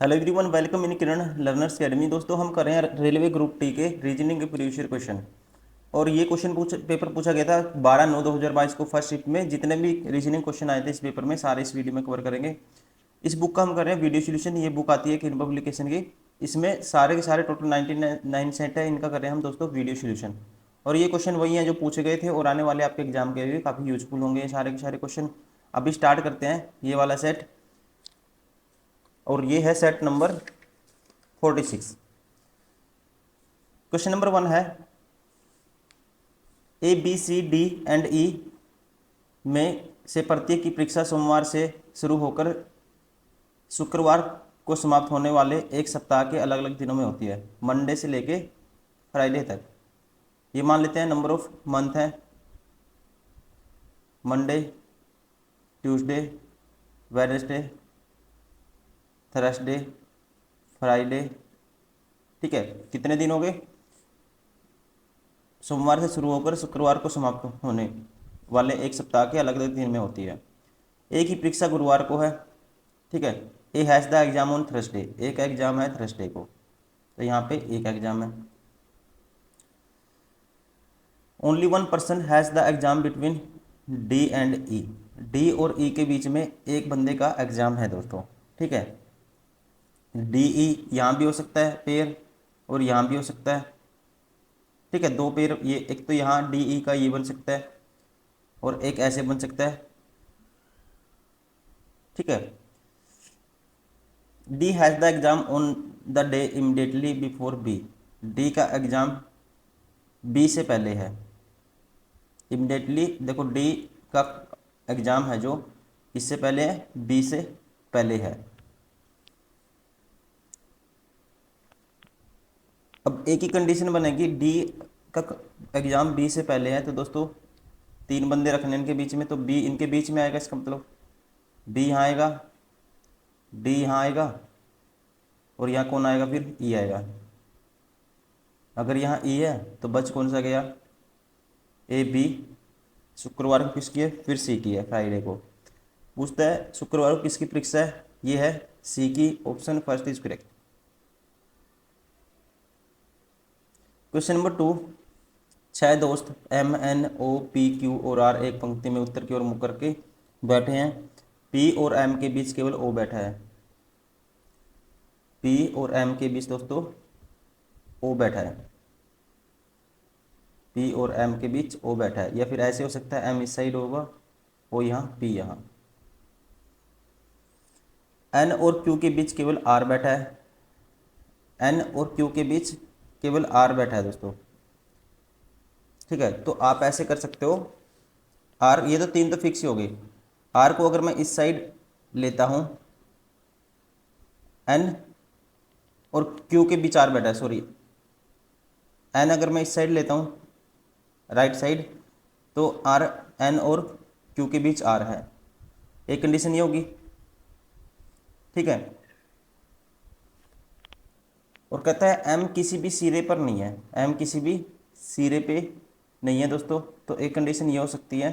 Hello everyone, welcome in Kiran learners academy. दोस्तों, हम कर रहे हैं रेलवे ग्रुप टी के रीजनिंग के प्रीवियस ईयर क्वेश्चन। और ये क्वेश्चन पेपर पूछा गया था 12/9/2022 को फर्स्ट शिफ्ट में। जितने भी रीजनिंग क्वेश्चन आए थे इस पेपर में सारे इस वीडियो में कवर करेंगे। इस बुक का हम कर रहे हैं वीडियो सोल्यूशन। ये बुक आती है किरण पब्लिकेशन की। इसमें सारे के सारे टोटल 99 सेट है, इनका कर रहे हैं हम दोस्तों वीडियो सोल्यूशन। और ये क्वेश्चन वही हैं जो पूछे गए थे और आने वाले आपके एग्जाम के लिए काफ़ी यूजफुल होंगे ये सारे के सारे क्वेश्चन। अभी स्टार्ट करते हैं ये वाला सेट। और ये है सेट नंबर 46। क्वेश्चन नंबर 1 है A B C D and E में से प्रत्येक की परीक्षा सोमवार से शुरू होकर शुक्रवार को समाप्त होने वाले एक सप्ताह के अलग अलग दिनों में होती है, मंडे से लेके फ्राइडे तक। ये मान लेते हैं नंबर ऑफ मंथ है, Monday, Tuesday, Wednesday, Thursday, Friday. ठीक है, कितने दिन हो गए? सोमवार से शुरू होकर शुक्रवार को समाप्त होने वाले एक सप्ताह के अलग अलग दिन में होती है। एक ही परीक्षा गुरुवार को है। ठीक है, A has the exam on Thursday, एक एग्जाम है थर्सडे को, तो यहाँ पे एक एग्जाम है। Only one person has the exam between D and E, D और ई के बीच में एक बंदे का एग्जाम है दोस्तों। ठीक है, डी ई यहाँ भी हो सकता है पेयर और यहाँ भी हो सकता है। ठीक है, दो पेयर, ये एक तो यहाँ डी ई का ये बन सकता है और एक ऐसे बन सकता है। ठीक है, D has the exam on the day immediately before B, D का एग्जाम बी से पहले है। इमिडिएटली देखो, डी का एग्जाम है जो इससे पहले है, बी से पहले है। अब एक ही कंडीशन बनेगी, डी का एग्जाम बी से पहले है तो दोस्तों तीन बंदे रखने इनके बीच में, तो बी इनके बीच में आएगा। इसका मतलब बी यहाँ आएगा, डी यहाँ आएगा और यहाँ कौन आएगा? फिर ई आएगा। अगर यहाँ ई है तो बच कौन सा गया? A B. शुक्रवार को किसकी है? फिर सी की है, फ्राइडे को। पूछता है शुक्रवार को किसकी परीक्षा है? ये है सी की। Option first is correct. Question number 2, 6 दोस्त M N O P Q और आर एक पंक्ति में उत्तर की ओर मुड़ करके बैठे हैं। पी और एम के बीच केवल ओ बैठा है। पी और एम के बीच दोस्तों ओ बैठा है। पी और एम के बीच ओ बैठा है, या फिर ऐसे हो सकता है एम इस साइड होगा, ओ यहाँ, पी यहाँ। एन और क्यू के बीच केवल आर बैठा है। एन और क्यू के बीच केवल आर बैठा है दोस्तों। ठीक है, तो आप ऐसे कर सकते हो। आर, ये तो तीन तो फिक्स ही हो गई। आर को अगर मैं इस साइड लेता हूँ, एन और क्यू के बीच आर बैठा है, सॉरी, एन अगर मैं इस साइड लेता हूँ राइट साइड, तो आर, एन और क्यू के बीच आर है। एक कंडीशन ये होगी। ठीक है, और कहता है एम किसी भी सिरे पर नहीं है। एम किसी भी सिरे पे नहीं है दोस्तों, तो एक कंडीशन ये हो सकती है।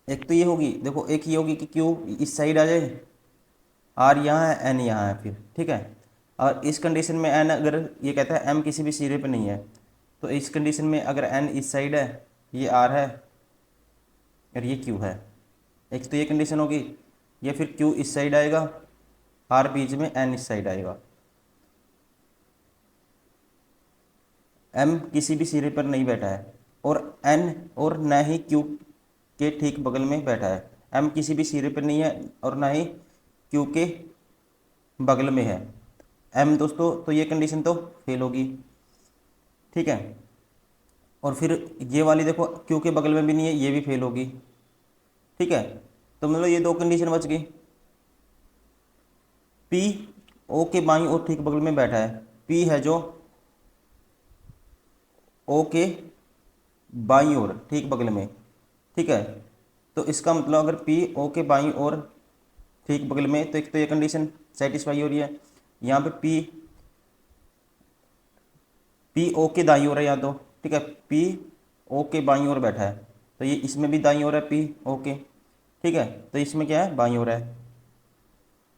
एक तो ये होगी, देखो, एक ये होगी कि क्यू इस साइड आ जाए, आर यहाँ है, एन यहाँ है फिर। ठीक है, और इस कंडीशन में एन, अगर ये कहता है एम किसी भी सिरे पे नहीं है, तो इस कंडीशन में अगर एन इस साइड है, ये आर है और ये क्यू है। एक तो ये कंडीशन होगी, या फिर क्यू इस साइड आएगा, आर बीच में, एन इस साइड आएगा। एम किसी भी सिरे पर नहीं बैठा है और एन और ना ही क्यू के ठीक बगल में बैठा है। एम किसी भी सिरे पर नहीं है और ना ही क्यू के बगल में है एम दोस्तों, तो ये कंडीशन तो फेल होगी। ठीक है, और फिर ये वाली देखो, क्यू के बगल में भी नहीं है, ये भी फेल होगी। ठीक है, तो मतलब ये दो कंडीशन बच गई। पी ओ के बाईं और ठीक बगल में बैठा है। पी है जो ओ के बाईं ओर ठीक बगल में। ठीक है, तो इसका मतलब अगर पी ओ के बाईं ओर ठीक बगल में, तो एक तो ये कंडीशन सेटिस्फाई हो रही है। यहाँ पे पी, पी ओ के दाईं ओर है यहाँ तो। ठीक है, पी ओ के बाईं ओर बैठा है, तो ये इसमें भी दाईं ओर है पी ओ के। ठीक है, तो इसमें क्या है, बाईं ओर है।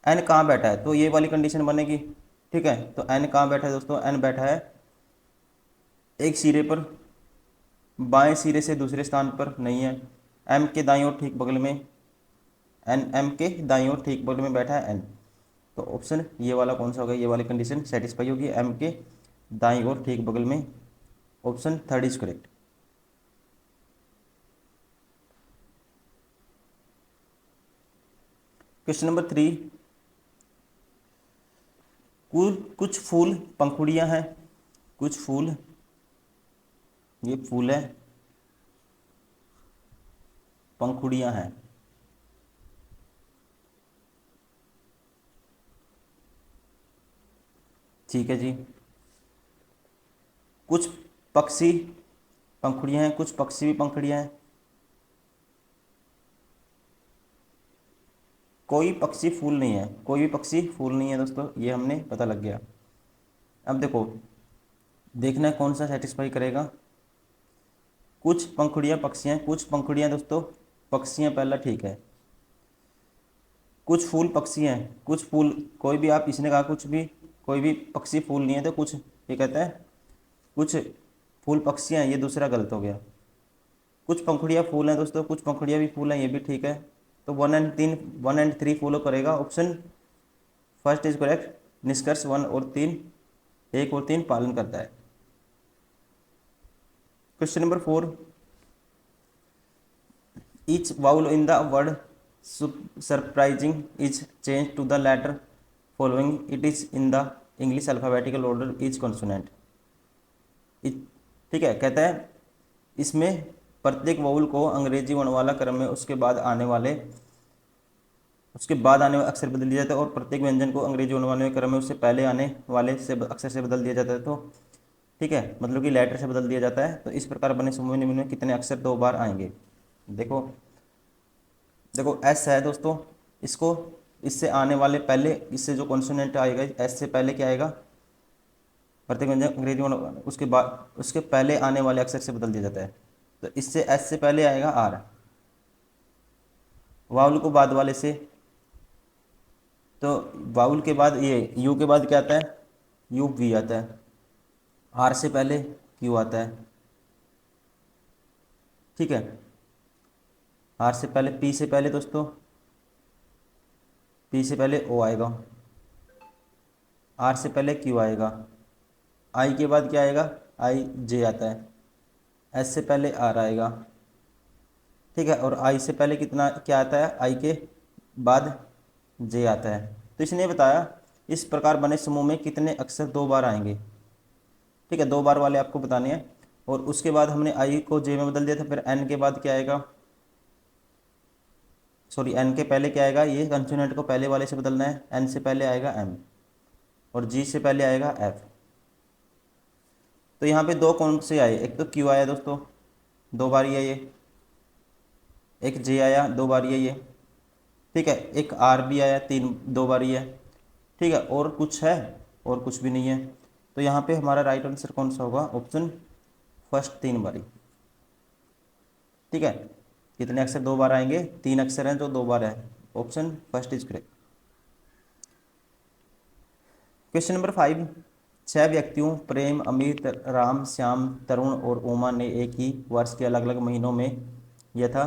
एन कहाँ बैठा है, तो ये वाली कंडीशन बनेगी। ठीक है, तो एन कहाँ बैठा है दोस्तों, एन बैठा है एक सिरे पर, बाएं सिरे से दूसरे स्थान पर नहीं है। एम के दाईं ओर ठीक बगल में, एम के दाईं ओर ठीक बगल में बैठा है एन। तो ऑप्शन ये वाला कौन सा होगा, ये वाली कंडीशन सेटिस्फाई होगी, एम के दाईं ओर ठीक बगल में। Option third is correct. Question number 3, कुछ फूल पंखुड़ियां हैं, कुछ फूल, ये फूल है, पंखुड़ियां हैं। ठीक है जी। कुछ पक्षी पंखुड़ियां हैं, कुछ पक्षी भी पंखुड़ियां हैं। कोई पक्षी फूल नहीं है, कोई भी पक्षी फूल नहीं है दोस्तों, ये हमने पता लग गया। अब देखो, देखना है कौन सा सेटिस्फाई करेगा। कुछ पंखुड़ियां पक्षी हैं, कुछ पंखुड़ियां दोस्तों पक्षियां, पहला ठीक है। कुछ फूल पक्षी हैं, कुछ फूल, कोई भी, आप इसने कहा कुछ भी, कोई भी पक्षी फूल नहीं है, तो कुछ, ये कहता है कुछ फूल पक्षियां हैं, ये दूसरा गलत हो गया। कुछ पंखुड़ियां फूल हैं दोस्तों, कुछ पंखुड़ियां भी फूल हैं, ये भी ठीक है। तो 1 एंड 3 फॉलो करेगा, ऑप्शन फर्स्ट इज करेक्ट। निष्कर्ष 1 और 3, 1 और 3 पालन करता है। Question number 4, each vowel in the word surprising is changed to the letter following it is in the English alphabetical order each consonant। ठीक है, कहता है इसमें प्रत्येक वाउल को अंग्रेजी वर्णमाला क्रम में उसके बाद आने वाले अक्षर बदल दिया जाता है, और प्रत्येक व्यंजन को अंग्रेजी वर्णमाला क्रम में उससे पहले आने वाले से अक्षर से बदल दिया जाता है। तो ठीक है, मतलब कि लेटर से बदल दिया जाता है। तो इस प्रकार बने समूह निम्न में कितने अक्षर 2 बार आएंगे। देखो देखो, एस है दोस्तों, इसको, इससे आने वाले पहले, इससे जो कॉन्सोनेंट आएगा एस से पहले क्या आएगा, प्रत्येक व्यंजन अंग्रेजी उसके बाद उसके पहले आने वाले अक्षर से बदल दिया जाता है। तो इससे एस से पहले आएगा आर, वाउल को बाद वाले से, तो वाउल के बाद ये यू के बाद क्या आता है, यू वी आता है। आर से पहले क्यू आता है। ठीक है, आर से पहले, पी से पहले दोस्तों, पी से पहले ओ आएगा, आर से पहले क्यू आएगा, आई के बाद क्या आएगा, आई जे आता है, एस से पहले आर आएगा। ठीक है, और आई से पहले कितना क्या आता है, आई के बाद जे आता है। तो इसने बताया इस प्रकार बने समूह में कितने अक्षर 2 बार आएंगे। ठीक है, 2 बार वाले आपको बताने हैं। और उसके बाद हमने आई को जे में बदल दिया था, फिर एन के बाद क्या आएगा, सॉरी एन के पहले क्या आएगा, ये कंसोनेंट को पहले वाले से बदलना है। एन से पहले आएगा एम, और जी से पहले आएगा एफ। तो यहाँ पे 2 कौन से आए, एक तो क्यू आया दोस्तों, 2 बार ही है ये, एक जे आया, 2 बार ही है ये। ठीक है, एक आर भी आया, 2 बार ही है। ठीक है, और कुछ है, और कुछ भी नहीं है। तो यहाँ पे हमारा राइट आंसर कौन सा होगा, ऑप्शन फर्स्ट, 3 बारी। ठीक है, कितने अक्षर 2 बार आएंगे, 3 अक्षर हैं जो 2 बार है, option first is correct. Question number 5, 6 व्यक्तियों प्रेम, अमित, राम, श्याम, तरुण और उमा ने एक ही वर्ष के अलग अलग महीनों में यथा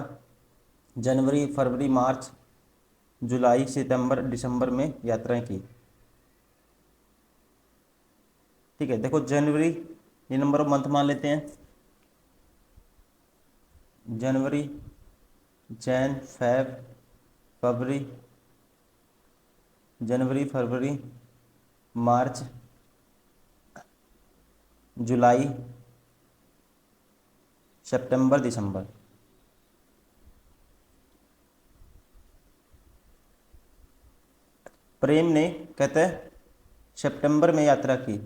जनवरी, फरवरी, मार्च, जुलाई, सितंबर, दिसंबर में यात्राएं की। ठीक है, देखो जनवरी, ये नंबर ऑफ मंथ मान लेते हैं, जनवरी, जैन, फेब, फरवरी, जनवरी, फरवरी, मार्च, जुलाई, सितंबर, दिसंबर। प्रेम ने, कहते हैं, सितंबर में यात्रा की,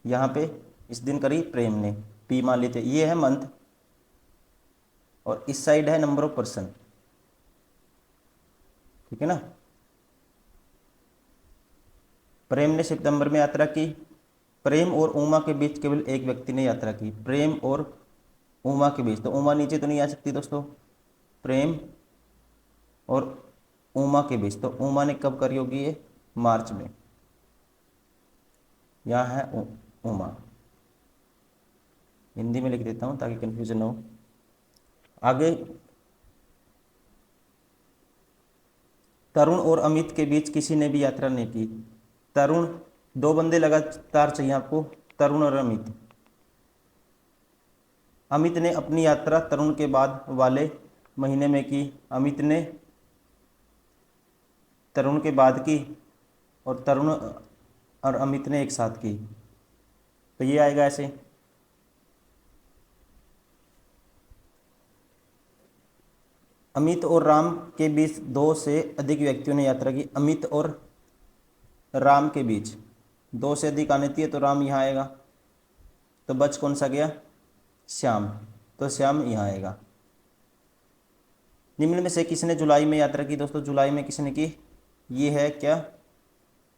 यहाँ पे इस दिन करी प्रेम ने, पी मान लेते, ये है मंथ, और इस साइड है नंबर ऑफ पर्सन। ठीक है ना, प्रेम ने सितंबर में यात्रा की। प्रेम और उमा के बीच केवल एक व्यक्ति ने यात्रा की, प्रेम और उमा के बीच, तो उमा नीचे तो नहीं आ सकती दोस्तों, प्रेम और उमा के बीच। तो उमा ने कब करी होगी ये? मार्च में। यहाँ है उमा, हिंदी में लिख देता हूँ ताकि कंफ्यूजन ना हो। आगे, तरुण और अमित के बीच किसी ने भी यात्रा नहीं की। तरुण, दो बंदे लगातार चाहिए आपको, तरुण और अमित। अमित ने अपनी यात्रा तरुण के बाद वाले महीने में की। अमित ने तरुण के बाद की और तरुण और अमित ने एक साथ की। तो ये आएगा ऐसे। अमित और राम के बीच दो से अधिक व्यक्तियों ने यात्रा की। अमित और राम के बीच दो से अधिक आने थी, तो राम यहाँ आएगा। तो बच कौन सा गया? श्याम। तो श्याम यहाँ आएगा। निम्न में से किसने जुलाई में यात्रा की? दोस्तों जुलाई में किसने की? ये है क्या?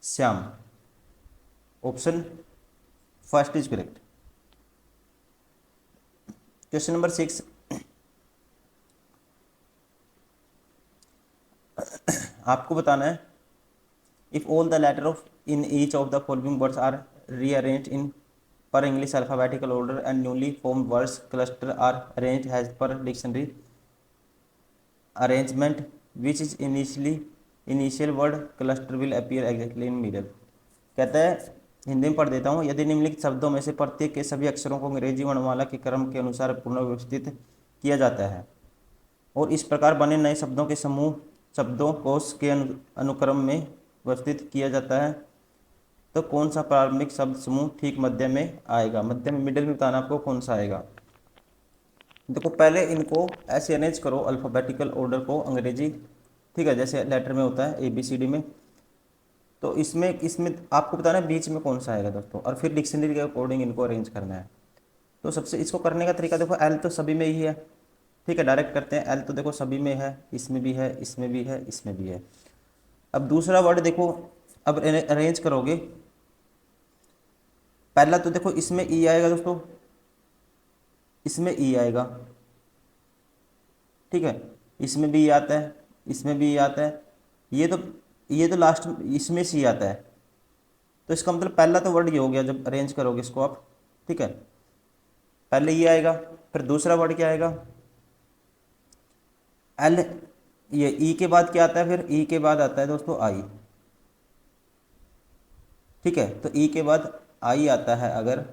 Shyam. Option first is correct. Question number 6, आपको बताना है if all the letter of in each of the following words are rearranged in per English alphabetical order and newly formed words cluster are arranged as per dictionary arrangement, which is initial word cluster will appear exactly in middle। कहता है, हिंदी में पढ़ देता हूँ, यदि निम्नलिखित शब्दों में से प्रत्येक के सभी अक्षरों को अंग्रेजी वर्णमाला के क्रम के अनुसार पुनर्व्यवस्थित किया जाता है और इस प्रकार बने नए शब्दों के समूह शब्दों कोश के अनुक्रम में व्यवस्थित किया जाता है, तो कौन सा प्रारंभिक शब्द समूह ठीक मध्य में आएगा? मध्य में, मिडिल में बताना आपको कौन सा आएगा। देखो पहले इनको ऐसे अरेंज करो अल्फ़ाबेटिकल ऑर्डर को, अंग्रेजी, ठीक है, जैसे लेटर में होता है ABCD में। तो इसमें इसमें आपको बताना है बीच में कौन सा आएगा दोस्तों, और फिर डिक्शनरी के अकॉर्डिंग इनको अरेंज करना है। तो सबसे इसको करने का तरीका देखो, L तो सभी में ही है, ठीक है, डायरेक्ट करते हैं। L तो देखो सभी में है, इसमें भी है, इसमें भी है, इसमें भी है। अब दूसरा वर्ड देखो, अब अरेंज करोगे, पहला तो देखो इसमें ई आएगा दोस्तों, इसमें ई आएगा, ठीक है, इसमें भी ई आता है, इसमें भी ई आता है, ये तो लास्ट इसमें सी आता है। तो इसका मतलब पहला तो वर्ड ये हो गया जब अरेंज करोगे इसको आप, ठीक है, पहले ये आएगा। फिर दूसरा वर्ड क्या आएगा? एल। ये ई के बाद क्या आता है? फिर ई के बाद आता है दोस्तों आई, ठीक है। तो ई के बाद आई आता है। अगर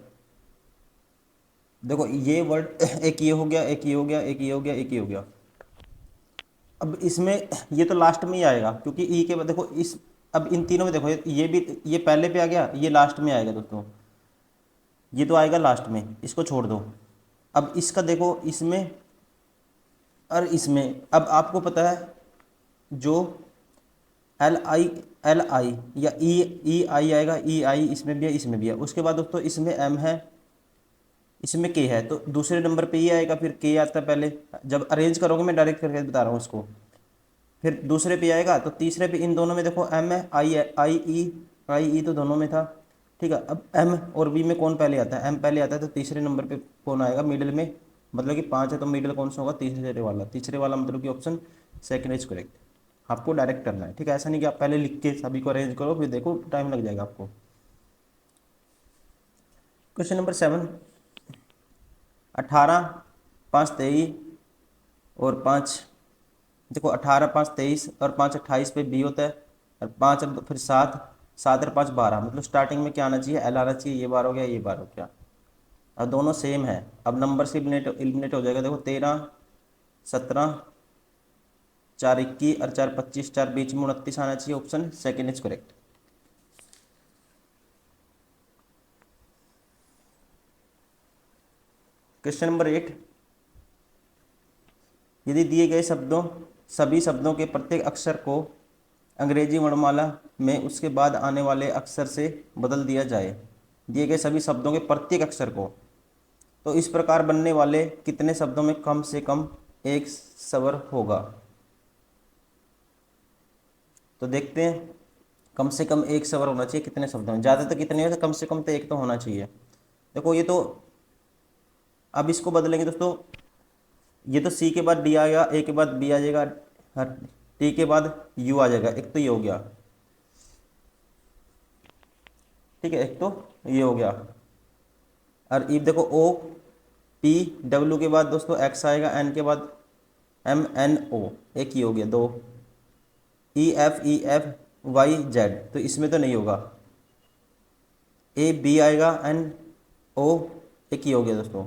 देखो ये वर्ड एक ये हो गया, एक ये हो गया, एक ये हो गया, एक ये हो गया। अब इसमें ये तो लास्ट में ही आएगा क्योंकि ई के बाद देखो इस, अब इन तीनों में देखो ये भी, ये पहले पे आ गया, ये लास्ट में आएगा दोस्तों, ये तो आएगा लास्ट में, इसको छोड़ दो। अब इसका देखो इसमें और इसमें, अब आपको पता है जो एल आई या ई आई आएगा, ई आई इसमें भी है, इसमें भी है। उसके बाद दोस्तों इसमें एम है, इसमें के है, तो दूसरे नंबर पे ये आएगा, फिर के आता है पहले। जब अरेंज करोगे, मैं डायरेक्ट करके बता रहा हूँ इसको, फिर दूसरे पे आएगा, तो तीसरे पे इन दोनों में देखो एम है, आई ई तो दोनों में था, ठीक है। अब एम और बी में कौन पहले आता है? एम पहले आता है, तो तीसरे नंबर पे कौन आएगा? मिडिल में, मतलब कि 5 है तो मिडिल कौन सा होगा? तीसरे वाला। तीसरे वाला मतलब कि ऑप्शन सेकंड इज करेक्ट। आपको डायरेक्ट करना है, ठीक है, ऐसा नहीं कि आप पहले लिख के सभी को अरेंज करो फिर देखो टाइम लग जाएगा आपको। क्वेश्चन नंबर 7, 18, 5, 23 और 5, देखो 18, 5, 23 और 5, 28 पे बी होता है, और 5 फिर 7, 7 और 5, 12, मतलब स्टार्टिंग में क्या आना चाहिए? एल आना चाहिए। ये बार हो गया, ये बार हो गया। अब दोनों सेम है, अब नंबर से एलिमिनेट हो जाएगा। देखो 13, 17, 4, 21 और 4, 25, 4 बीच में 29 आना चाहिए। Option second is correct. Question number 8, यदि दिए गए सभी शब्दों के प्रत्येक अक्षर को अंग्रेजी वर्णमाला में उसके बाद आने वाले अक्षर से बदल दिया जाए, दिए गए सभी शब्दों के प्रत्येक अक्षर को, तो इस प्रकार बनने वाले कितने शब्दों में कम से कम एक स्वर होगा? तो देखते हैं, कम से कम एक स्वर होना चाहिए कितने शब्दों में? ज़्यादा तो कितने हो, कम से कम तो एक तो होना चाहिए। देखो ये तो, अब इसको बदलेंगे दोस्तों, ये तो सी के बाद डी आएगा, ए के बाद बी आ जाएगा, टी के बाद यू आ जाएगा। एक तो ये हो गया, ठीक है, एक तो ये हो गया। और ई देखो ओ पी डब्ल्यू के बाद दोस्तों एक्स आएगा, एन के बाद एम एन ओ, एक ही हो गया, दो। ई एफ वाई जेड, तो इसमें तो नहीं होगा। ए बी आएगा, एन ओ, एक ही हो गया दोस्तों।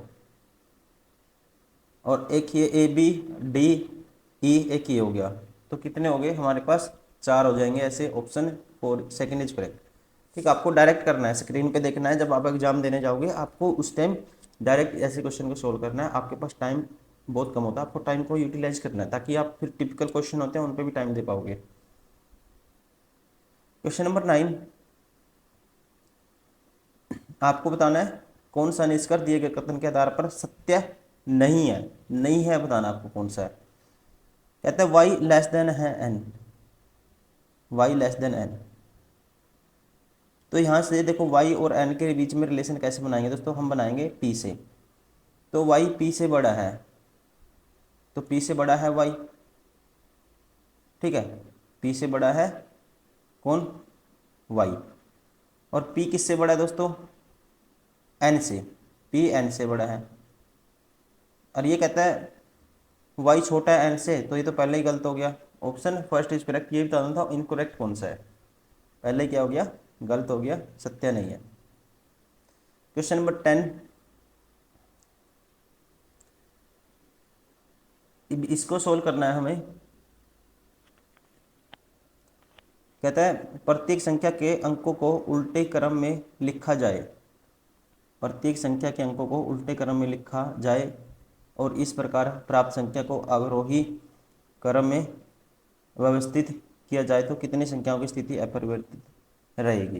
और एक ये ए बी डी ई, एक ही हो गया। तो कितने हो गए हमारे पास? 4 हो जाएंगे ऐसे। Option 4 second is correct. ठीक है, आपको डायरेक्ट करना है, स्क्रीन पे देखना है। जब आप एग्जाम देने जाओगे आपको उस टाइम डायरेक्ट ऐसे क्वेश्चन को सोल्व करना है। आपके पास टाइम बहुत कम होता है, आपको टाइम को यूटिलाइज करना है ताकि आप फिर टिपिकल क्वेश्चन होते हैं उन पर भी टाइम दे पाओगे। क्वेश्चन नंबर 9, आपको बताना है कौन सा निष्कर्ष दिए गए कथन के आधार पर सत्य नहीं है। नहीं है बताना आपको कौन सा है। कहते हैं वाई लेस देन है N, Y less than N. तो यहाँ से देखो y और n के बीच में रिलेशन कैसे बनाएंगे दोस्तों? हम बनाएंगे p से। तो y p से बड़ा है, तो p से बड़ा है y, ठीक है, p से बड़ा है कौन? y। और p किससे बड़ा है दोस्तों? n से, p n से बड़ा है। और ये कहता है y छोटा है n से, तो ये तो पहले ही गलत हो गया। Option first is correct. ये बताना था इनकरेक्ट कौन सा है। पहले क्या हो गया? गलत हो गया, सत्य नहीं है। क्वेश्चन नंबर 10, इसको सोल्व करना है हमें। कहता है प्रत्येक संख्या के अंकों को उल्टे क्रम में लिखा जाए, प्रत्येक संख्या के अंकों को उल्टे क्रम में लिखा जाए और इस प्रकार प्राप्त संख्या को अवरोही क्रम में व्यवस्थित किया जाए तो कितनी संख्याओं की स्थिति अपरिवर्तित रहेगी?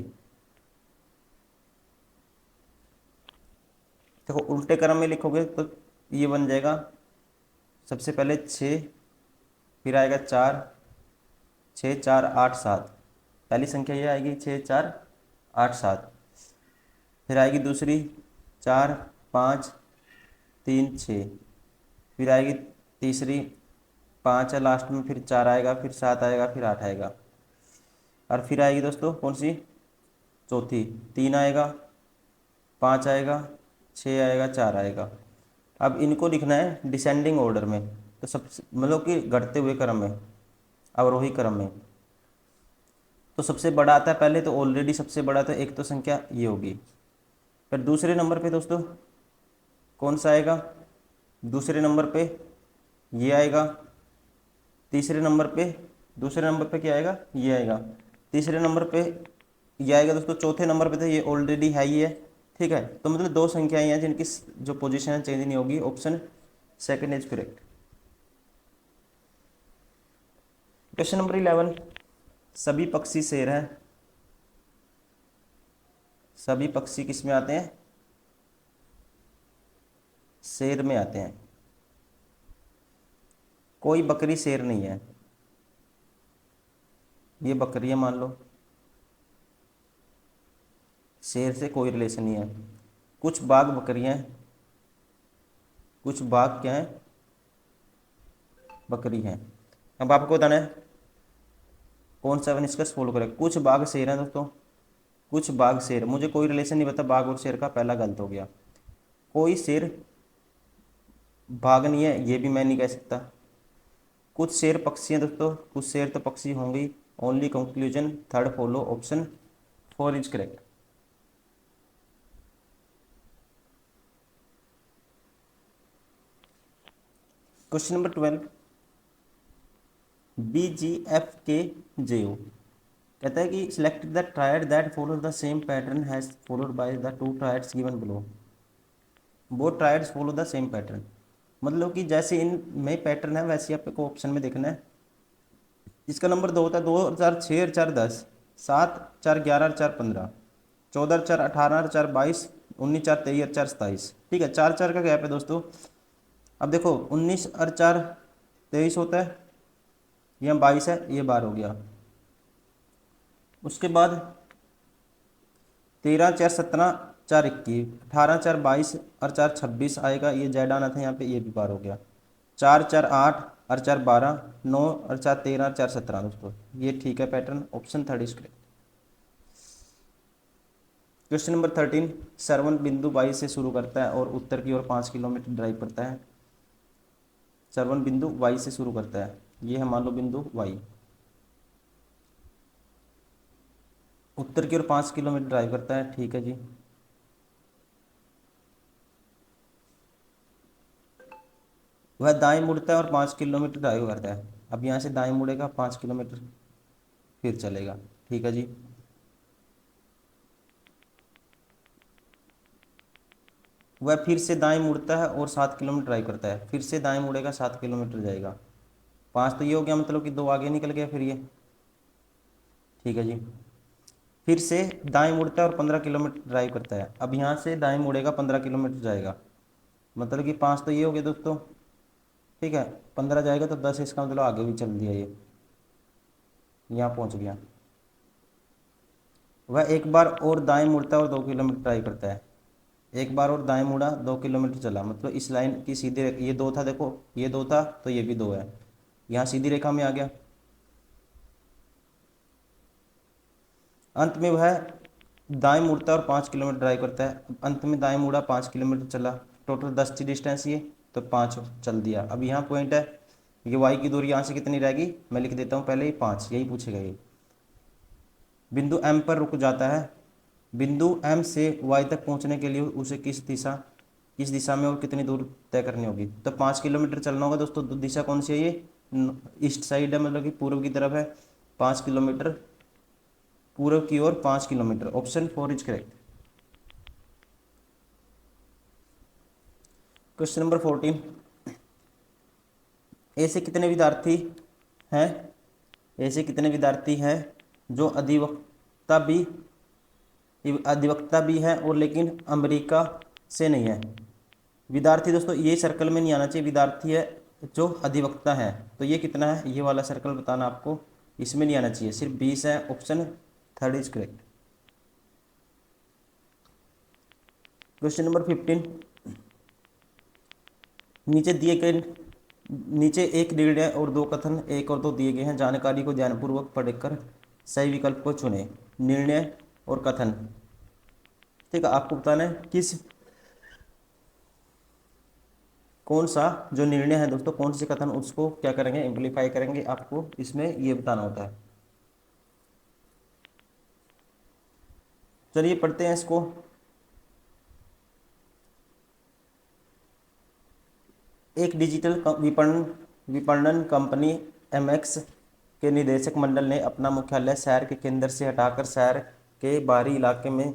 देखो उल्टे क्रम में लिखोगे तो ये बन जाएगा, सबसे पहले 6, फिर आएगा 4, 6 4 8 7, पहली संख्या ये आएगी 6 4 8 7। फिर आएगी दूसरी 4 5 3 6, फिर आएगी तीसरी 5 है लास्ट में, फिर 4 आएगा, फिर 7 आएगा, फिर 8 आएगा। और फिर आएगी दोस्तों कौन सी? चौथी, 3 आएगा, 5 आएगा, 6 आएगा, 4 आएगा। अब इनको लिखना है डिसेंडिंग ऑर्डर में, तो सबसे मतलब कि घटते हुए क्रम में, अवरोही क्रम में। तो सबसे बड़ा आता है पहले, तो ऑलरेडी सबसे बड़ा तो एक तो संख्या ये होगी। फिर दूसरे नंबर पे दोस्तों कौन सा आएगा? दूसरे नंबर पे ये आएगा। तीसरे नंबर पे, दूसरे नंबर पे क्या आएगा? ये आएगा। तीसरे नंबर पे ये आएगा दोस्तों। चौथे नंबर पे तो ये ऑलरेडी है ही है, ठीक है। तो मतलब 2 संख्याएं हैं जिनकी जो पोजीशन है चेंज नहीं होगी। Option second is correct. Question number 11, सभी पक्षी शेर हैं। सभी पक्षी किस में आते हैं? शेर में आते हैं। कोई बकरी शेर नहीं है, ये बकरी है मान लो, शेर से कोई रिलेशन नहीं है। कुछ बाघ बकरियां हैं, कुछ बाघ क्या है? बकरी हैं। अब आपको बताना है कौन सा निष्कर्ष फॉलो करें। कुछ बाघ शेर हैं दोस्तों, कुछ बाघ शेर, मुझे कोई रिलेशन नहीं पता बाघ और शेर का, पहला गलत हो गया। कोई शेर बाघ नहीं है, ये भी मैं नहीं कह सकता। कुछ शेर पक्षी हैं दोस्तों, कुछ शेर तो पक्षी होंगे। Only conclusion third follow. Option 4 is correct. Question number 12, BGFKJO कहता है कि select the triad that follows the same pattern has followed by the 2 triads given below. वो triads follow the same pattern, मतलब कि जैसे इनमें पैटर्न है वैसे आपको ऑप्शन में देखना है। इसका नंबर 2 होता है 2 और 4 6 और 4 10, 7 4 11 और 4 15, 14 और 4 18 और 4 22, 19 4 23 और 4 27। ठीक है, 4 4 का गैप है दोस्तों। अब देखो 19 और 4 23 होता है, यहाँ 22 है, ये 12 हो गया। उसके बाद 13 4 17, 4 21, 18 4 22 और 4 26 आएगा, ये जेड आना था यहाँ पे, ये भी 12 हो गया। 4 4 8 और 4 12, 9 और 4 13 और 4 17 दोस्तों, ये ठीक है pattern, option third is correct. Question number 13, श्रवण बिंदु वाई से शुरू करता है और उत्तर की ओर 5 किलोमीटर ड्राइव करता है। श्रवण बिंदु वाई से शुरू करता है, ये है मान लो बिंदु वाई, उत्तर की ओर 5 किलोमीटर ड्राइव करता है, ठीक है जी। वह दाएं मुड़ता है और 5 किलोमीटर ड्राइव करता है। अब यहाँ से दाएं मुड़ेगा, 5 किलोमीटर फिर चलेगा, ठीक है जी। वह फिर से दाएं मुड़ता है और 7 किलोमीटर ड्राइव करता है, फिर से दाएं मुड़ेगा, 7 किलोमीटर जाएगा। 5 तो ये हो गया, मतलब कि 2 आगे निकल गया फिर ये, ठीक है जी। फिर से दाएं मुड़ता है और 15 किलोमीटर ड्राइव करता है। अब यहाँ से दाएं मुड़ेगा, 15 किलोमीटर जाएगा, मतलब कि 5 तो ये हो गया दोस्तों, ठीक है। 15 जाएगा तो 10, इसका मतलब आगे भी चल दिया, ये यहाँ पहुँच गया। वह एक बार और दाएं मुड़ता है और 2 किलोमीटर ड्राइव करता है। एक बार और दाएं मुड़ा, 2 किलोमीटर चला, मतलब इस लाइन की सीधी ये 2 था, देखो ये 2 था तो ये भी 2 है, यहाँ सीधी रेखा में आ गया। अंत में वह दाएं मुड़ता है और 5 किलोमीटर ड्राइव करता है। अंत में दाएं मुड़ा, 5 किलोमीटर चला, टोटल 10 की डिस्टेंस ये, तो 5 चल दिया। अब यहाँ पॉइंट है, ये वाई की दूरी यहाँ से कितनी रहेगी, मैं लिख देता हूँ पहले ही, 5, यही पूछेगा ये। बिंदु एम पर रुक जाता है। बिंदु एम से वाई तक पहुँचने के लिए उसे किस दिशा में और कितनी दूर तय करनी होगी। तो 5 किलोमीटर चलना होगा दोस्तों। दिशा कौन सी है, ये ईस्ट साइड है, मतलब कि पूर्व की तरफ है। 5 किलोमीटर पूर्व की ओर 5 kilometre, option 4 is correct. Question number 14, ऐसे कितने विद्यार्थी हैं ऐसे कितने विद्यार्थी हैं जो अधिवक्ता भी है और लेकिन अमेरिका से नहीं है। विद्यार्थी दोस्तों ये सर्कल में नहीं आना चाहिए, विद्यार्थी है जो अधिवक्ता है, तो ये कितना है, ये वाला सर्कल बताना आपको, इसमें नहीं आना चाहिए, सिर्फ 20 है, option third is correct. Question number 15, नीचे दिए गए नीचे एक निर्णय और 2 कथन 1 और 2 दिए गए हैं, जानकारी को ध्यानपूर्वक पढ़कर सही विकल्प को चुनें। निर्णय और कथन, ठीक है, आपको बताना है कौन सा जो निर्णय है दोस्तों, कौन से कथन उसको क्या करेंगे, एम्प्लीफाई करेंगे, आपको इसमें ये बताना होता है। चलिए पढ़ते हैं इसको। एक डिजिटल विपणन कंपनी एमएक्स के निदेशक मंडल ने अपना मुख्यालय शहर के केंद्र से हटाकर शहर के बाहरी इलाके में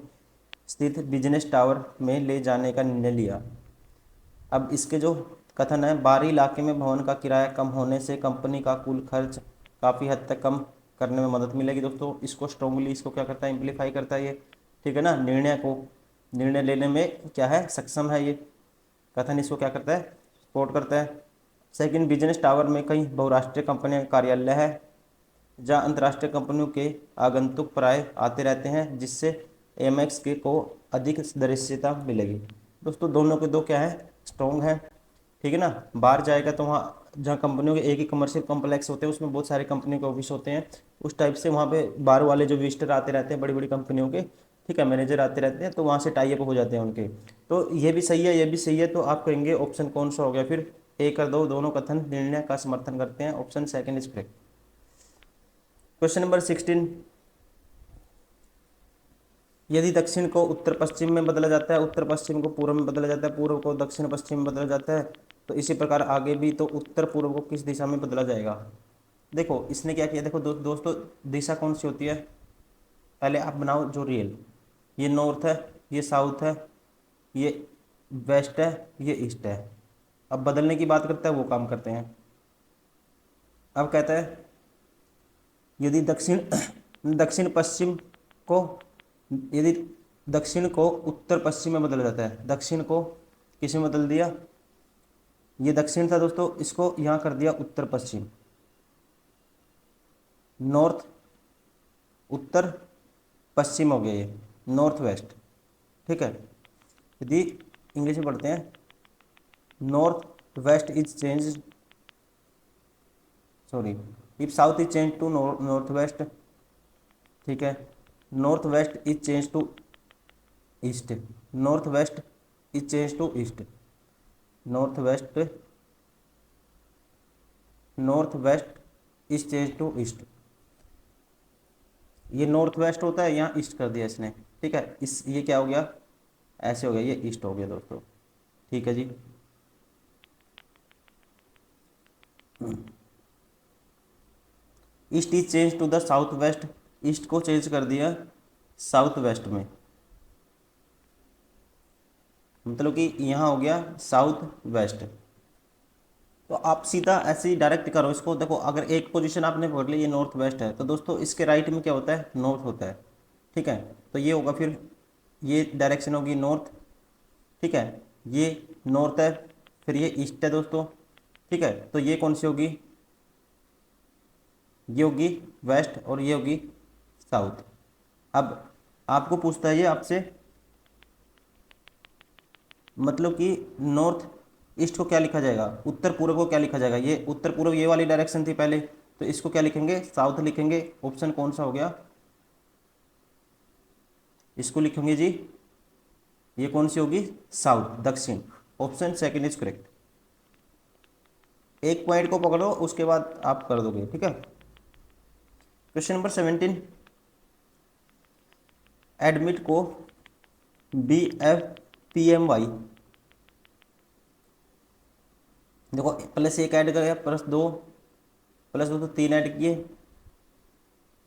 स्थित बिजनेस टावर में ले जाने का निर्णय लिया। अब इसके जो कथन है, बाहरी इलाके में भवन का किराया कम होने से कंपनी का कुल खर्च काफ़ी हद तक कम करने में मदद मिलेगी। दोस्तों इसको स्ट्रांगली इसको क्या करता है, एम्प्लीफाई करता है ये, ठीक है ना। निर्णय लेने में क्या है, सक्षम है ये कथन, इसको क्या करता है, सपोर्ट करता है। सेकंड, बिजनेस टावर में कई बहुराष्ट्रीय कंपनियों का कार्यालय है जहां अंतर्राष्ट्रीय कंपनियों के आगंतुक प्राय आते रहते हैं, जिससे एमएक्स के को अधिक दृश्यता मिलेगी। दोस्तों दोनों के दो क्या है, स्ट्रॉन्ग है, ठीक है ना। बाहर जाएगा तो वहाँ जहाँ कंपनियों के एक ही कमर्शियल कॉम्प्लेक्स होते हैं, उसमें बहुत सारे कंपनी के ऑफिस होते हैं, उस टाइप से वहाँ पे बाहर वाले जो विजिटर आते रहते हैं बड़ी बड़ी कंपनियों के, ठीक है, मैनेजर आते रहते हैं, तो वहाँ से टाई अप हो जाते हैं उनके। तो ये भी सही है, ये भी सही है, तो आप कहेंगे ऑप्शन कौन सा हो गया फिर, ए कर दो, दोनों कथन निर्णय का समर्थन करते हैं, option second is correct. Question number 16, यदि दक्षिण को उत्तर पश्चिम में बदला जाता है, उत्तर पश्चिम को पूर्व में बदला जाता है, पूर्व को दक्षिण पश्चिम में बदला जाता है, तो इसी प्रकार आगे भी तो उत्तर पूर्व को किस दिशा में बदला जाएगा। देखो इसने क्या किया, देखो दोस्तों दिशा कौन सी होती है, पहले आप बनाओ जो रियल, ये नॉर्थ है, ये साउथ है, ये वेस्ट है, ये ईस्ट है। अब बदलने की बात करता है, वो काम करते हैं। अब कहता है यदि दक्षिण पश्चिम को यदि दक्षिण को उत्तर पश्चिम में बदला जाता है, दक्षिण को किस में बदल दिया, ये दक्षिण था दोस्तों, इसको यहाँ कर दिया उत्तर पश्चिम, नॉर्थ उत्तर पश्चिम हो गया, ये नॉर्थ वेस्ट, ठीक है। यदि इंग्लिश में पढ़ते हैं, north west is change sorry, if south is change to north west, ठीक है, north west is change to east, north west is change to east, north west, north west is change to east, ये north west होता है, यहाँ east कर दिया इसने, ठीक है, इस ये क्या हो गया, ऐसे हो गया, ये ईस्ट हो गया दोस्तों, ठीक है जी। East is change to the south west, east को चेंज कर दिया साउथ वेस्ट में, मतलब कि यहाँ हो गया साउथ वेस्ट। तो आप सीधा ऐसे ही डायरेक्ट करो इसको, देखो अगर एक पोजीशन आपने पकड़ ली ये नॉर्थ वेस्ट है, तो दोस्तों इसके राइट में क्या होता है, नॉर्थ होता है, ठीक है, तो ये होगा फिर, ये डायरेक्शन होगी नॉर्थ, ठीक है, ये नॉर्थ है, फिर ये ईस्ट है दोस्तों, ठीक है, तो ये कौन सी होगी, ये होगी वेस्ट और ये होगी साउथ। अब आपको पूछता है ये आपसे, मतलब कि नॉर्थ ईस्ट को क्या लिखा जाएगा, उत्तर पूर्व को क्या लिखा जाएगा, ये उत्तर पूर्व ये वाली डायरेक्शन थी पहले, तो इसको क्या लिखेंगे, साउथ लिखेंगे, ऑप्शन कौन सा हो गया, इसको लिखेंगे जी, ये कौन सी होगी, साउथ, दक्षिण, ऑप्शन सेकंड इज करेक्ट। एक पॉइंट को पकड़ो उसके बाद आप कर दोगे, ठीक है। क्वेश्चन नंबर 17, एडमिट को BFPMY, देखो प्लस एक ऐड करेगा, प्लस दो, प्लस दो तो तीन ऐड किए,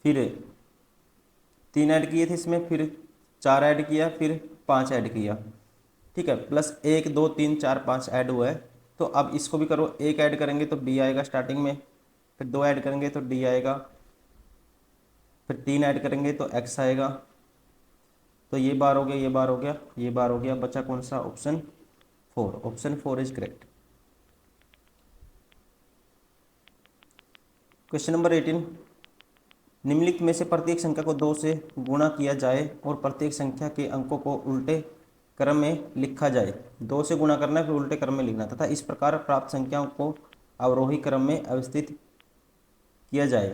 फिर तीन ऐड किए थे इसमें, फिर चार ऐड किया, फिर पाँच ऐड किया, ठीक है, प्लस एक दो तीन चार पाँच ऐड हुआ है। तो अब इसको भी करो, एक ऐड करेंगे तो B आएगा स्टार्टिंग में, फिर दो ऐड करेंगे तो D आएगा, फिर तीन ऐड करेंगे तो X आएगा, तो ये बार हो गया, ये बार हो गया, ये बार हो गया, बचा कौन सा, option four, option four is correct. Question number 18, निम्नलिखित में से प्रत्येक संख्या को 2 से गुणा किया जाए और प्रत्येक संख्या के अंकों को उल्टे क्रम में लिखा जाए, 2 से गुणा करना है फिर उल्टे क्रम में लिखना, तथा इस प्रकार प्राप्त संख्याओं को अवरोही क्रम में अवस्थित किया जाए,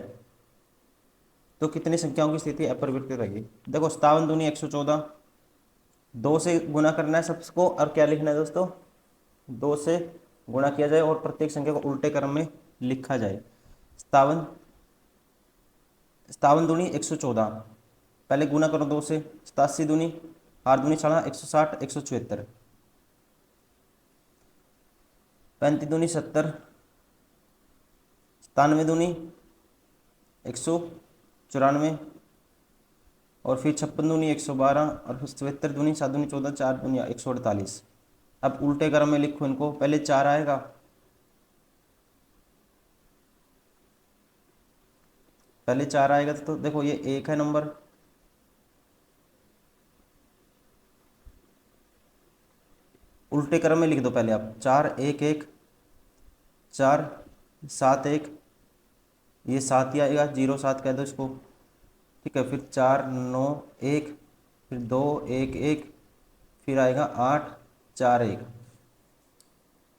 तो कितनी संख्याओं की स्थिति अपरिवर्तित रहेगी। देखो 57 दूनी 114, 2 से गुणा करना है सबको और क्या लिखना है दोस्तों, 2 से गुणा किया जाए और प्रत्येक संख्या को उल्टे क्रम में लिखा जाए। 57, 57 दूनी 114, पहले गुना करो 2 से, 87 दूनी 8 दूनी 16, 160, 174, 35 दूनी 70, 97 दूनी 194, और फिर 56 दूनी 112, और फिर 74 दूनी 7 दूनी 14, 4 दूनी 148। अब उल्टे क्रम में लिखो इनको, पहले 4 आएगा, पहले 4 आएगा, तो देखो ये 1 है नंबर, उल्टे क्रम में लिख दो पहले आप, 4 1 1, 4 7 1, ये 7 ही आएगा, 0 7 कह दो इसको, ठीक है, फिर 4 9 1, फिर 2 1 1, फिर आएगा 8 4 1।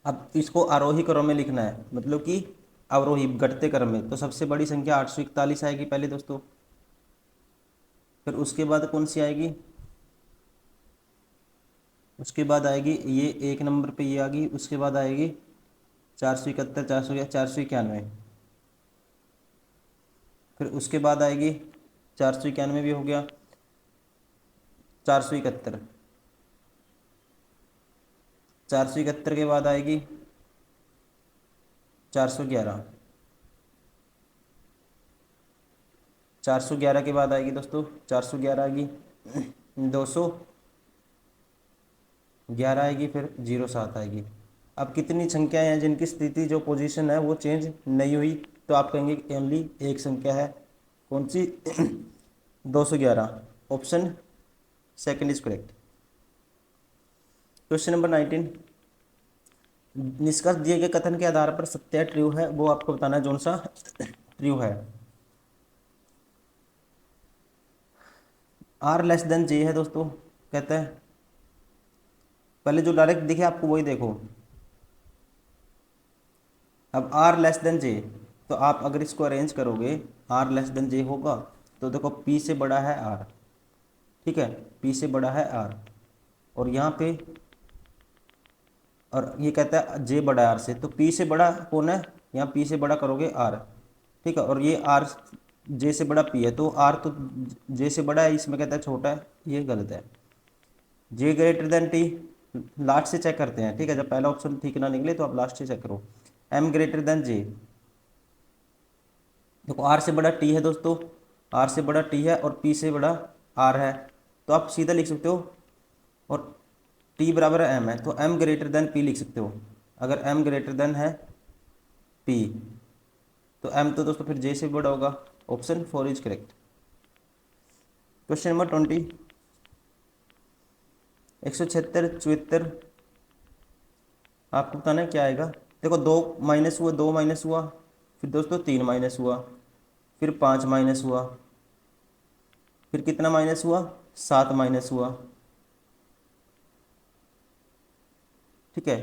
अब इसको आरोही क्रम में लिखना है, मतलब कि अवरोही घटते क्रम में, तो सबसे बड़ी संख्या 841 आएगी पहले दोस्तों, फिर उसके बाद कौन सी आएगी, उसके बाद आएगी ये 1 नंबर पे ये आ गई, उसके बाद आएगी 471, 491, फिर उसके बाद आएगी 491 भी हो गया, 471, 471 के बाद आएगी 411, 411 के बाद आएगी दोस्तों 411 आएगी, 211 आएगी, फिर 07 आएगी। अब कितनी संख्याएं हैं जिनकी स्थिति जो पोजीशन है वो चेंज नहीं हुई, तो आप कहेंगे कि ओनली एक संख्या है, कौन सी 211, option second is correct. Question number 19, निष्कर्ष दिए गए कथन के आधार पर सत्य ट्रू है, वो आपको बताना है, कौन सा ट्रू है। R लेस देन J है दोस्तों, कहते हैं, पहले जो डायरेक्ट दिखे आपको वही देखो। अब R लेस देन J, तो आप अगर इसको अरेंज करोगे आर लेस देन जे होगा, तो देखो पी से बड़ा है आर, ठीक है, पी से बड़ा है आर, और यहाँ पे, और ये कहता है जे बड़ा है आर से, तो पी से बड़ा कौन है, यहाँ पी से बड़ा करोगे आर, ठीक है, और ये आर जे से बड़ा पी है, तो आर तो जे से बड़ा है, इसमें कहता है छोटा है, ये गलत है। जे ग्रेटर देन टी, लास्ट से चेक करते हैं, ठीक है, जब पहला ऑप्शन ठीक ना निकले तो आप लास्ट से चेक करो। एम ग्रेटर देन जे, देखो आर से बड़ा टी है दोस्तों, आर से बड़ा टी है और पी से बड़ा आर है, तो आप सीधा लिख सकते हो, और टी बराबर है एम है, तो एम ग्रेटर देन पी लिख सकते हो। अगर एम ग्रेटर देन है पी, तो एम तो दोस्तों फिर जे से बड़ा होगा। Option 4 is correct. Question number 20, 176 74, आपको बताना है क्या आएगा। देखो दो माइनस हुआ, दो माइनस हुआ, फिर दोस्तों तीन माइनस हुआ, फिर पाँच माइनस हुआ, फिर कितना माइनस हुआ, सात माइनस हुआ, ठीक है,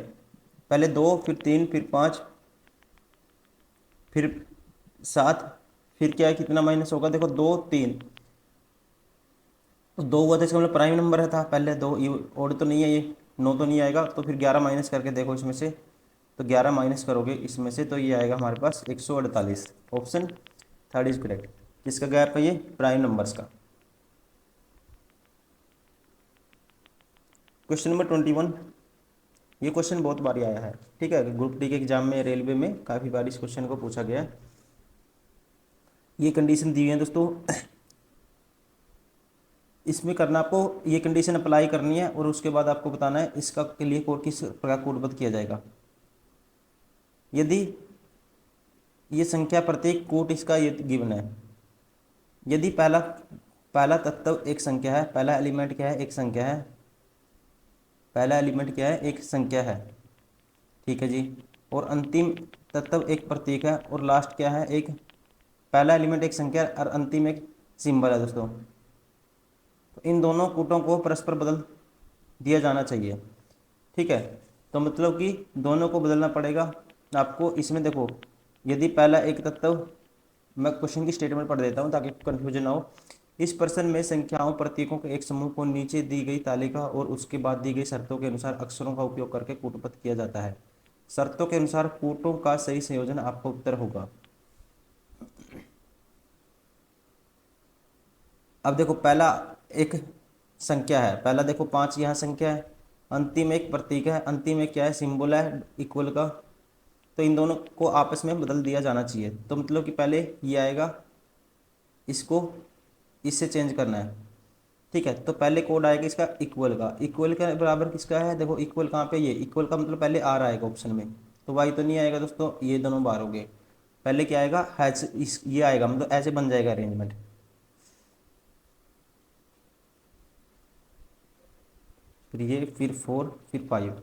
पहले दो, फिर तीन, फिर पाँच, फिर सात, फिर क्या है, कितना माइनस होगा, देखो दो तीन, तो दो हुआ था, इसका मतलब प्राइम नंबर है था पहले दो, ये ओड तो नहीं है, ये नौ तो नहीं आएगा, तो फिर 11 माइनस करके देखो इसमें से, तो 11 माइनस करोगे इसमें से, तो ये आएगा हमारे पास 148। Option third is correct. किसका गैप है ये, प्राइम नंबर्स का। क्वेश्चन नंबर 21, ये क्वेश्चन बहुत बार आया है, ठीक है, ग्रुप डी के एग्जाम में, रेलवे में काफ़ी बार इस क्वेश्चन को पूछा गया है। ये कंडीशन दी हुई है दोस्तों, इसमें करना आपको, ये कंडीशन अप्लाई करनी है और उसके बाद आपको बताना है इसका के लिए कोड किस प्रकार कोडबद्ध किया जाएगा। यदि ये संख्या प्रत्येक कोट इसका ये गिवन है, यदि पहला पहला तत्व एक संख्या है, पहला एलिमेंट क्या है, एक संख्या है, पहला एलिमेंट क्या है, एक संख्या है, ठीक है जी, और अंतिम तत्व एक प्रतीक है, और लास्ट क्या है, एक, पहला एलिमेंट एक संख्या और अंतिम एक सिंबल है दोस्तों, तो इन दोनों कूटों को परस्पर बदल दिया जाना चाहिए, ठीक है, तो मतलब कि दोनों को बदलना पड़ेगा आपको। इसमें देखो, यदि पहला एक तत्व, मैं क्वेश्चन की स्टेटमेंट पढ़ देता हूँ ताकि कन्फ्यूजन ना हो। इस प्रश्न में संख्याओं प्रतीकों के एक समूह को नीचे दी गई तालिका और उसके बाद दी गई शर्तों के अनुसार अक्षरों का उपयोग करके कूटबद्ध किया जाता है। शर्तों के अनुसार कूटों का सही संयोजन आपका उत्तर होगा। अब देखो पहला एक संख्या है, पहला देखो पाँच यहाँ संख्या है, अंतिम एक प्रतीक है, अंतिम एक क्या है, सिंबल है इक्वल का, तो इन दोनों को आपस में बदल दिया जाना चाहिए। तो मतलब कि पहले ये आएगा, इसको इससे चेंज करना है, ठीक है, तो पहले कोड आएगा इसका इक्वल का, इक्वल के बराबर किसका है, देखो इक्वल कहाँ पे, ये इक्वल का मतलब पहले आर आएगा ऑप्शन में, तो वाई तो नहीं आएगा दोस्तों, ये दोनों बार हो गए, पहले क्या आएगा, हैच, इस ये आएगा, मतलब ऐसे बन जाएगा अरेंजमेंट, फिर ये, फिर फोर, फिर फाइव।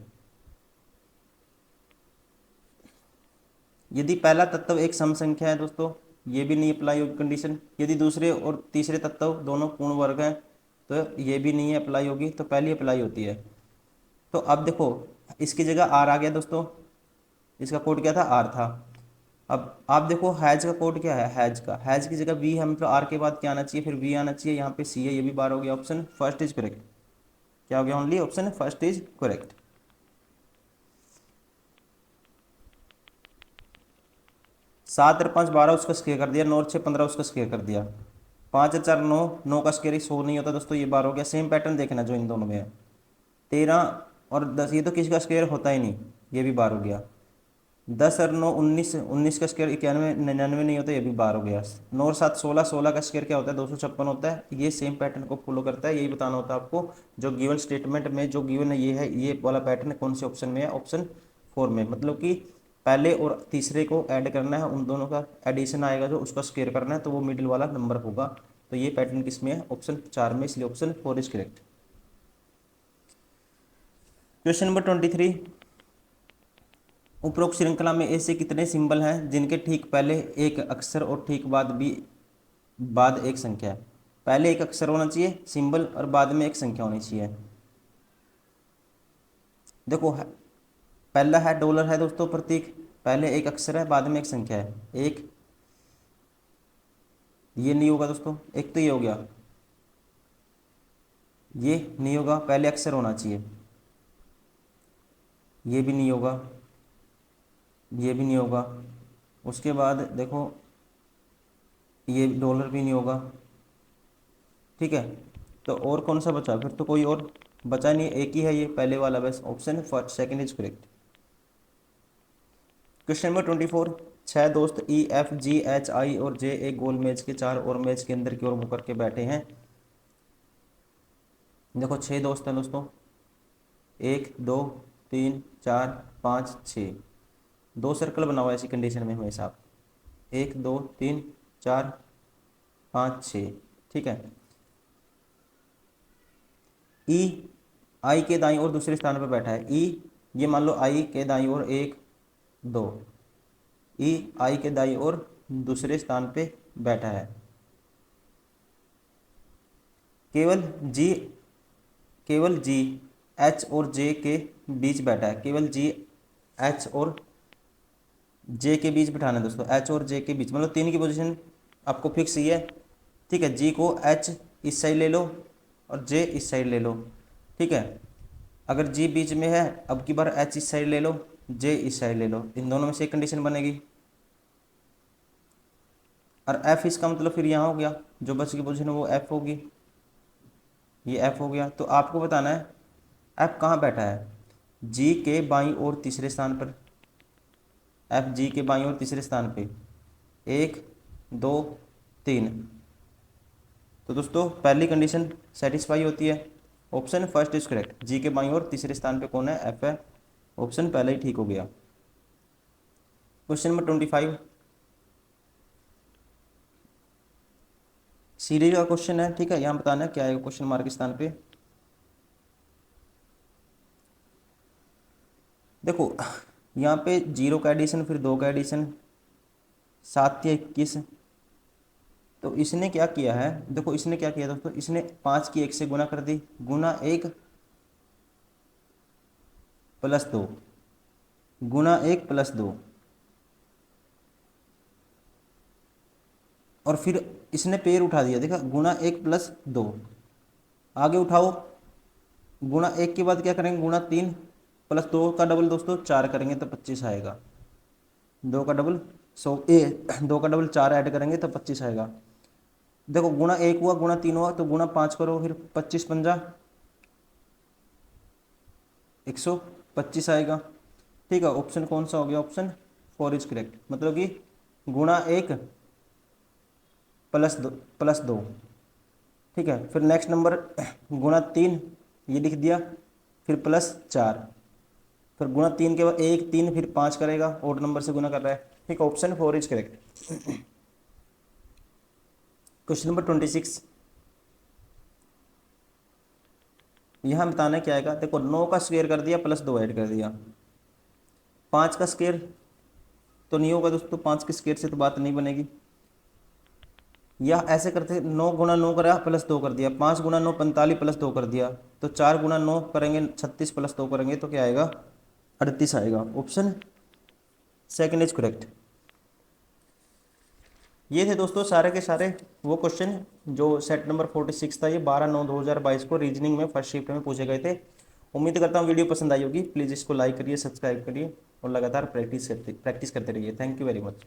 यदि पहला तत्व एक सम संख्या है दोस्तों, ये भी नहीं अप्लाई होगी कंडीशन। यदि दूसरे और तीसरे तत्व दोनों पूर्ण वर्ग हैं, तो ये भी नहीं अप्लाई होगी, तो पहली अप्लाई होती है। तो अब देखो, इसकी जगह आर आ गया दोस्तों, इसका कोड क्या था, आर था। अब आप देखो हैज का कोड क्या है, हैज का, हैज की जगह वी है, मतलब आर के बाद क्या आना चाहिए, फिर वी आना चाहिए, यहाँ पे सी है, ये भी बार हो गया, ऑप्शन फर्स्ट इज करेक्ट। क्या हो गया, only option first is correct. सात और पाँच 12 उसका स्क्वायर कर दिया, नौ और छः 15 उसका स्क्वायर कर दिया, पाँच और चार नौ, नौ का स्क्वायर 100 नहीं होता दोस्तों, ये बार हो गया। सेम पैटर्न देखना जो इन दोनों में है, 13 और 10, ये तो किसी का स्क्वायर होता ही नहीं, ये भी बार हो गया। 10 और 9 19, 19 का स्क्वायर 91 99 नहीं होता, ये भी बार हो गया। 9 और 7 16, 16 का स्क्वायर क्या होता है, 256 होता है। ये सेम पैटर्न को फॉलो करता है, यही बताना होता है आपको, जो गिवन स्टेटमेंट में जो गिवन है, ये है, ये वाला पैटर्न कौन से ऑप्शन में है, ऑप्शन 4 में, मतलब कि पहले और तीसरे को ऐड करना है, उन दोनों का एडिशन आएगा जो, उसका स्क्वायर करना है, तो वो मिडिल वाला नंबर होगा। तो ये पैटर्न किस में है, ऑप्शन 4 में, इसलिए option 4 is correct. Question number 23, उपरोक्त श्रृंखला में ऐसे कितने सिंबल हैं जिनके ठीक पहले एक अक्षर और ठीक बाद एक संख्या है। पहले एक अक्षर होना चाहिए सिंबल और बाद में एक संख्या होनी चाहिए। देखो पहला है डॉलर है दोस्तों प्रतीक, पहले एक अक्षर है बाद में एक संख्या है, एक ये नहीं होगा दोस्तों, एक तो ये हो गया, ये नहीं होगा, पहले अक्षर होना चाहिए, ये भी नहीं होगा, ये भी नहीं होगा। उसके बाद देखो, ये डॉलर भी नहीं होगा। ठीक है, तो और कौन सा बचा, फिर तो कोई और बचा नहीं, एक ही है ये पहले वाला, बस option first second is correct. Question number 24, छह दोस्त E F G H I और जे एक गोल मेज के चार और मेज के अंदर की ओर मुकर के बैठे हैं। देखो छह दोस्त हैं दोस्तों, एक दो तीन चार पाँच छः, दो सर्कल बना हुआ है ऐसी कंडीशन में हमेशा, एक दो तीन चार पाँच छः। ठीक है, ई आई के दाईं ओर दूसरे स्थान पर बैठा है, ई ये मान लो आई के दाईं ओर एक दो, ई आई के दाईं ओर दूसरे स्थान पे बैठा है, केवल जी, केवल जी एच और जे के बीच बैठा है, केवल जी एच और जे के बीच बिठाना है दोस्तों, एच और जे के बीच, मतलब तीन की पोजीशन आपको फिक्स ही है। ठीक है, जी को एच इस साइड ले लो और जे इस साइड ले लो। ठीक है, अगर जी बीच में है, अब की बार एच इस साइड ले लो, जे इस साइड ले लो, इन दोनों में से एक कंडीशन बनेगी। और एफ इसका मतलब फिर यहाँ हो गया, जो बच की पोजीशन है वो एफ होगी, ये एफ हो गया। तो आपको बताना है एफ कहाँ बैठा है, जी के बाईं ओर तीसरे स्थान पर, एफ जी के बाईं ओर तीसरे स्थान पे, एक दो तीन। तो दोस्तों पहली कंडीशन सेटिस्फाई होती है, ऑप्शन फर्स्ट इज करेक्ट, जी के बाईं ओर तीसरे स्थान पे कौन है, एफ है, ऑप्शन पहला ही ठीक हो गया। क्वेश्चन नंबर 25, सीरीज का क्वेश्चन है। ठीक है, यहाँ बताना है क्या है क्वेश्चन मार्क के स्थान पे। देखो यहाँ पे जीरो का एडिशन, फिर दो का एडिशन, 7 या 21। तो इसने क्या किया है, देखो इसने क्या किया दोस्तों, इसने 5 की 1 से गुना कर दी, गुना 1 प्लस 2, गुना 1 प्लस 2, और फिर इसने पेड़ उठा दिया, देखा, गुना 1 प्लस 2, आगे उठाओ, गुना 1 के बाद क्या करेंगे, गुना 3 प्लस 2 का डबल दोस्तों 4 करेंगे तो 25 आएगा, 2 का डबल 100, 2 का डबल 4 ऐड करेंगे तो 25 आएगा। देखो गुना 1 हुआ, गुना 3 हुआ, तो गुना 5 करो, फिर 25 पंजा 125 आएगा। ठीक है, ऑप्शन कौन सा हो गया, ऑप्शन 4 इज करेक्ट, मतलब कि गुना 1 प्लस दो। ठीक है, फिर नेक्स्ट नंबर गुना 3, ये लिख दिया, फिर प्लस 4, फिर गुना 3 के बाद 1 3 फिर 5 करेगा, ओड नंबर से गुना कर रहा है। ठीक है, option 4 is correct. Question number 26, यहाँ बताना क्या आएगा, देखो 9 का स्क्वायर कर दिया प्लस 2 ऐड कर दिया, 5 का स्क्वायर तो नहीं होगा दोस्तों, 5 के स्क्वायर से तो बात नहीं बनेगी। या ऐसे करते 9 गुना 9 करा प्लस 2 कर दिया, 5 गुना 9 45 प्लस 2 कर दिया, तो 4 गुना 9 करेंगे 36 प्लस 2 करेंगे तो क्या आएगा, 38 आएगा, ऑप्शन सेकंड इज करेक्ट। ये थे दोस्तों सारे के सारे वो क्वेश्चन जो सेट नंबर 46 था, ये 12/9/2022 को रीजनिंग में फर्स्ट शिफ्ट में पूछे गए थे। उम्मीद करता हूँ वीडियो पसंद आई होगी, प्लीज़ इसको लाइक करिए, सब्सक्राइब करिए और लगातार प्रैक्टिस करते रहिए। Thank you very much.